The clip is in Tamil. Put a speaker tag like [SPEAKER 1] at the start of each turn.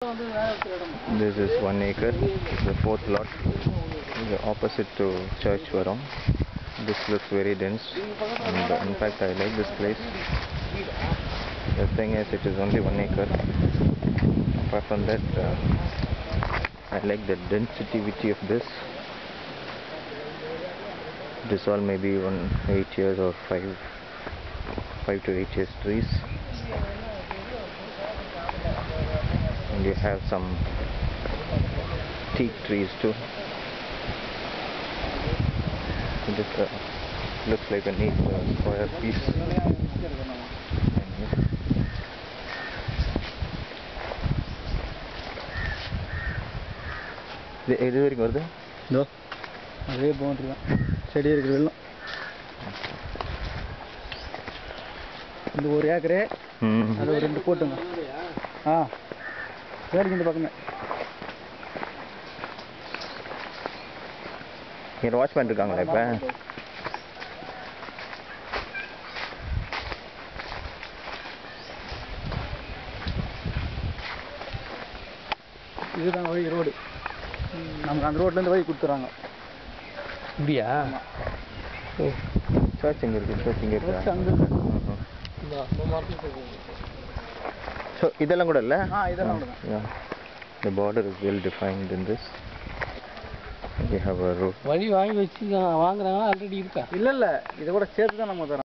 [SPEAKER 1] This is 1 acre, the fourth lot, the opposite to Church Varam. This looks very dense, and in fact I like this place. The thing is, it is only 1 acre. Apart from that, I like the density of this. This all maybe 8 years or 5 to 8 years trees. And you have some teak trees too. It looks like a neat square piece. எது வரைக்கும் வருது? இதோ அதே பவுண்டரி தான், செடி இருக்கிற வெள்ளம். இந்த ஒரு ஏக்கரே அது ஒரு 2 போட்டுங்க. வேலைக்கு இந்த பக்கமே இங்கே வாட்ச்மேன் இருக்காங்களா இப்போ? இதுதான் வழி, ரோடு. நமக்கு அந்த ரோட்லேருந்து வழி கொடுத்துறாங்க. இப்படியா? ஓ, சர்ச் எங்கே இருக்குது? சர்ச் இங்கே இருக்குது. அங்கே இருக்குது. ஸோ இதெல்லாம் கூட இல்லை? இதெல்லாம் கூட தான். The border is well defined in this. We have a road. வழி வாங்கி வச்சு வாங்குறாங்களா? ஆல்ரெடி இருக்கா? இல்லை இல்லை, இதை கூட சேர்த்து தான் நம்ம தரோம்.